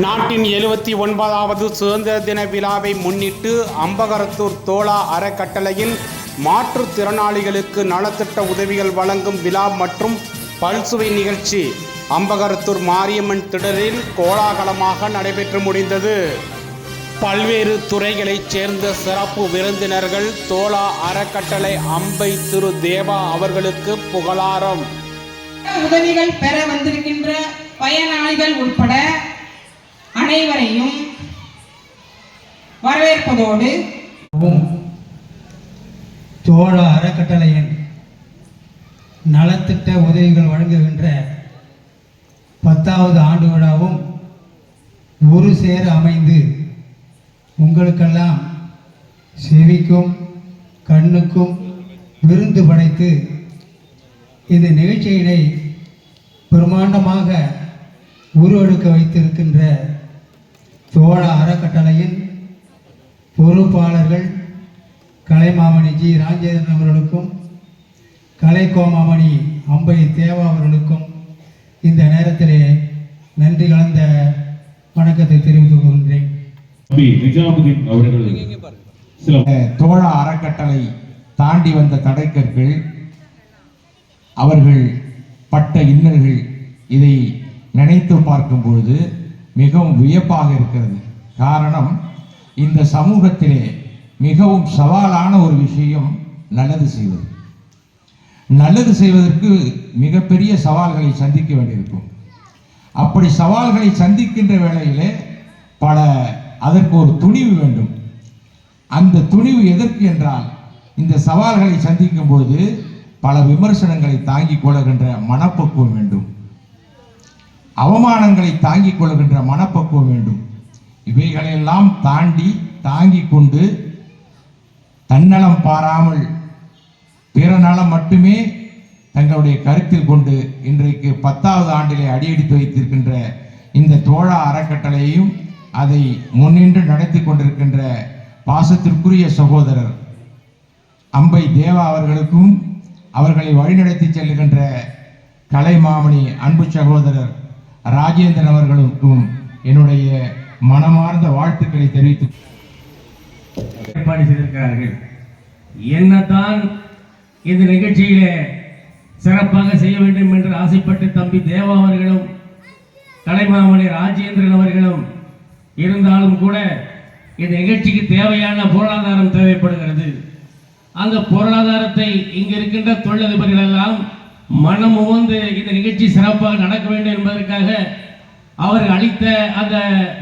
நாட்டின் 79வது சுதந்திர தின விழாவை முன்னிட்டு அம்பகரத்தூர் தோழா அறக்கட்டளையின் மாற்றுத்திறனாளிகளுக்கு நலத்திட்ட உதவிகள் வழங்கும் விழா மற்றும் பல்சுவை நிகழ்ச்சி அம்பகரத்தூர் மாரியம்மன் திடலில் கோலாகலமாக நடைபெற்று முடிந்தது. பல்வேறு துறைகளைச் சேர்ந்த சிறப்பு விருந்தினர்கள் தோழா அறக்கட்டளை அம்பை திரு தேவா அவர்களுக்கு புகழாரம். உதவிகள் பெற வந்திருக்கின்ற பயனாளிகள் உட்பட அனைவரையும் வரவேற்பதோடு தோழா அறக்கட்டளையின் நலத்திட்ட உதவிகள் வழங்குகின்ற 10வது ஆண்டு விழாவும் ஒரு சேர அமைந்து உங்களுக்கெல்லாம் செவிக்கும் கண்ணுக்கும் விருந்து படைத்து இந்த நிகழ்ச்சியினை பிரமாண்டமாக உருவெடுக்க வைத்திருக்கின்ற தோழா அறக்கட்டளையின் பொறுப்பாளர்கள் கலைமாமணி ஜி ராஜேந்திரன் அவர்களுக்கும் கலைக்கோமாமணி அம்பை தேவா அவர்களுக்கும் இந்த நேரத்திலே நன்றி கலந்த வணக்கத்தை தெரிவித்துக் கொள்கிறேன். தோழா அறக்கட்டளை தாண்டி வந்த தடைக்கற்கள், அவர்கள் பட்ட இன்னல்கள், இதை நினைத்து பார்க்கும் பொழுது மிகவும் வியப்பாக இருக்கிறது. காரணம், இந்த சமூகத்திலே மிகவும் சவாலான ஒரு விஷயம் நல்லது செய்வது. நல்லது செய்வதற்கு மிகப்பெரிய சவால்களை சந்திக்க வேண்டியிருக்கும். அப்படி சவால்களை சந்திக்கின்ற வேளையிலே அதற்கு ஒரு துணிவு வேண்டும். அந்த துணிவு எதற்கு என்றால், இந்த சவால்களை சந்திக்கும் பொழுது பல விமர்சனங்களை தாங்கிக் கொள்ளுகின்ற மனப்பக்குவம் வேண்டும், அவமானங்களை தாங்கிக் கொள்ளுகின்ற மனப்பக்குவம் வேண்டும். இவைகளெல்லாம் தாங்கிக் கொண்டு தன்னலம் பாராமல் பிற நலம் மட்டுமே தங்களுடைய கருத்தில் கொண்டு இன்றைக்கு 10வது ஆண்டிலே அடியெடுத்து வைத்திருக்கின்ற இந்த தோழா அறக்கட்டளையையும் அதை முன்னின்று நடத்தி கொண்டிருக்கின்ற பாசத்திற்குரிய சகோதரர் அம்பை தேவா அவர்களுக்கும், அவர்களை வழிநடத்தி செல்லுகின்ற கலைமாமணி அன்பு சகோதரர் ராஜேந்திரன் அவர்களுக்கும் என்னுடைய மனமார்ந்த வாழ்த்துக்களை தெரிவித்து ஏற்பாடு செய்திருக்கிறார்கள். என்னதான் இந்த நிகழ்ச்சியிலே சிறப்பாக செய்ய வேண்டும் என்று ஆசைப்பட்டு தம்பி தேவா அவர்களும் கலைமாமணி ராஜேந்திரன் அவர்களும் இருந்தாலும் கூட இந்த நிகழ்ச்சிக்கு தேவையான பொருளாதாரம் தேவைப்படுகிறது. அந்த பொருளாதாரத்தை இங்கு இருக்கின்ற தொழிலதிபர்கள் எல்லாம் மனம் உவந்து இந்த நிகழ்ச்சி சிறப்பாக நடக்க வேண்டும் என்பதற்காக அவர்கள் அளித்த அந்த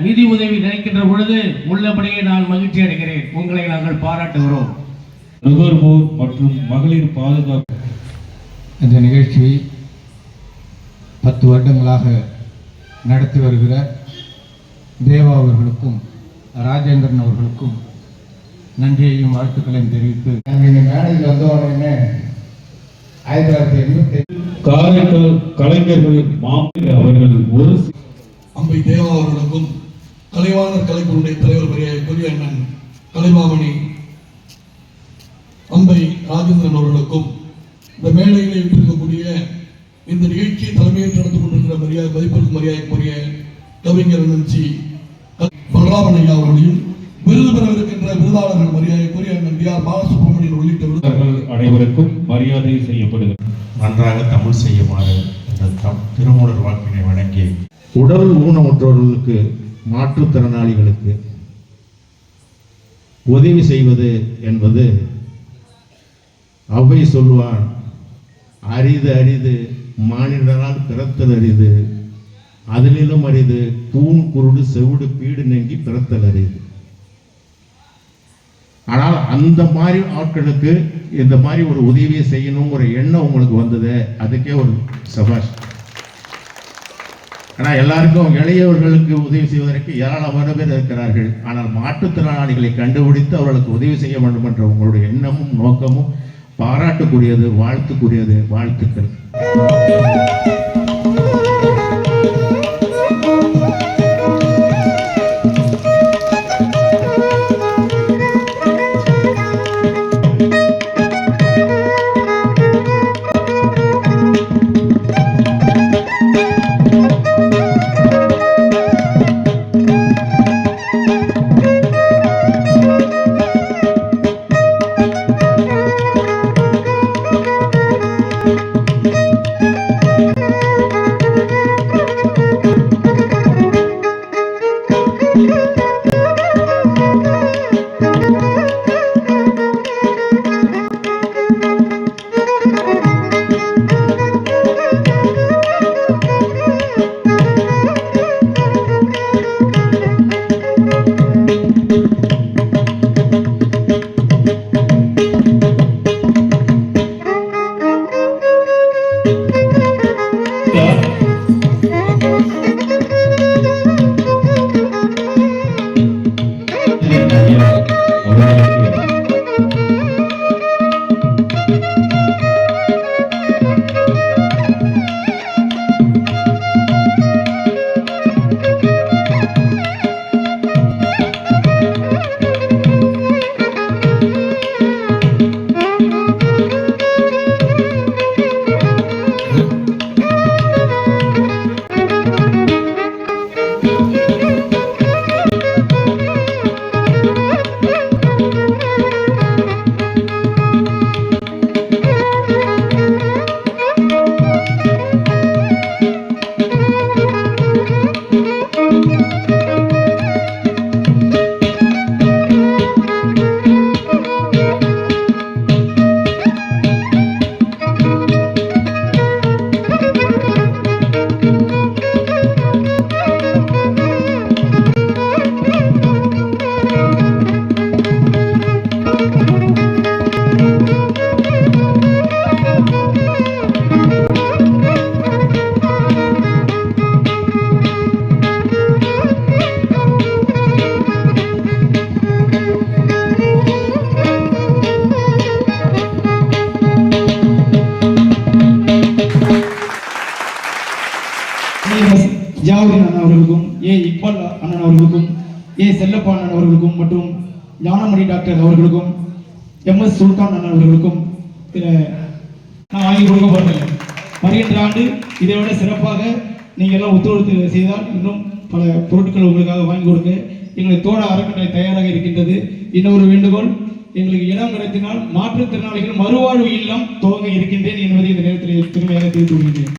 நிதி உதவி நினைக்கின்ற பொழுது உள்ளபடியே நான் மகிழ்ச்சி அடைகிறேன். உங்களை நாங்கள் பாராட்டுகிறோம். நுகர்வோர் மற்றும் மகளிர் பாதுகாப்பு இந்த நிகழ்ச்சியை 10 வருடங்களாக நடத்தி வருகிற தேவா அவர்களுக்கும் ராஜேந்திரன் அவர்களுக்கும் நன்றியையும் வாழ்த்துக்களையும் தெரிவித்து, இந்த மேடையில் வந்த உடனே 1987 காரைக்கால் கலைஞர்களின் அவர்கள் ஒரு அம்பை தேவா அவர்களுக்கும் கலைவாணர் கலைக்குழுடைய தலைவர் பெரிய அண்ணன் கலைமாமணி அம்பை ராஜேந்திரன் அவர்களுக்கும் இந்த மேடையில் இருக்கக்கூடிய இந்த நிகழ்ச்சியை தலைமையேற்று நடந்து கொண்டிருக்கிற மதிப்பிற்கு மரியாதைக்குரிய கவிஞர் அண்ணன் சி பலராமன் ஐயா அவர்களையும், விருது பெறவிருக்கின்ற விருதாளர்கள் மரியாதைக்குரிய அண்ணன் டி ஆர் பாலசுப்ரமணியன் உள்ளிட்ட விருதாளர்கள் அனைவருக்கும் மரியாதை செய்யப்படுகிறது. நன்றாக தமிழ் செய்யுமாறு திருமூலர் வாக்கினை வழங்கி, உடல் ஊனமுற்றவர்களுக்கு மாற்றுத்திறனாளிகளுக்கு உதவி செய்வது என்பது அவ்வை சொல்வான், அரிது அரிது மானிடரால் பிறத்தல் அரிது, அதிலும் அரிது கூன் குருடு செவிடு பீடு நெங்கி பிறத்தல் அரிது. ஆனால் அந்த மாதிரி ஆட்களுக்கு இந்த மாதிரி ஒரு உதவியை செய்யணுங்கிற எண்ணம் உங்களுக்கு வந்தது, அதுக்கே ஒரு சபாஷ். ஆனால் எல்லாருக்கும் இளையவர்களுக்கு உதவி செய்வதற்கு ஏராளமான பேர் இருக்கிறார்கள். ஆனால் மாற்றுத்திறனாளிகளை கண்டுபிடித்து அவர்களுக்கு உதவி செய்ய வேண்டும் என்ற உங்களுடைய எண்ணமும் நோக்கமும் பாராட்டுக்குரியது, வாழ்த்துக்குரியது. வாழ்த்துக்கள். ஜியாவுதீன் அண்ணன் அவர்களுக்கும், இக்பால் அண்ணன் அவர்களுக்கும், செல்லப்பா அண்ணன் அவர்களுக்கும் மற்றும் ஞானமணி டாக்டர் அவர்களுக்கும், MS சுல்தான் அண்ணன் அவர்களுக்கும் நான் வாங்கி கொடுக்க போறதில்லை. வருகின்ற ஆண்டு இதை விட சிறப்பாக நீங்கள் எல்லாம் ஒத்துழைப்பு செய்தால் இன்னும் பல பொருட்கள் உங்களுக்காக வாங்கி கொடுக்க எங்களை தோழா அறக்கட்டளை தயாராக இருக்கின்றது. இன்னொரு வேண்டுகோள், எங்களுக்கு இடம் கிடைத்தினால் மாற்றுத்திறனாளிகள் மறுவாழ்வு இல்லம் துவங்க இருக்கின்றேன் என்பதை இந்த நேரத்தில் பெருமையாக தெரிவித்து கொள்கிறேன்.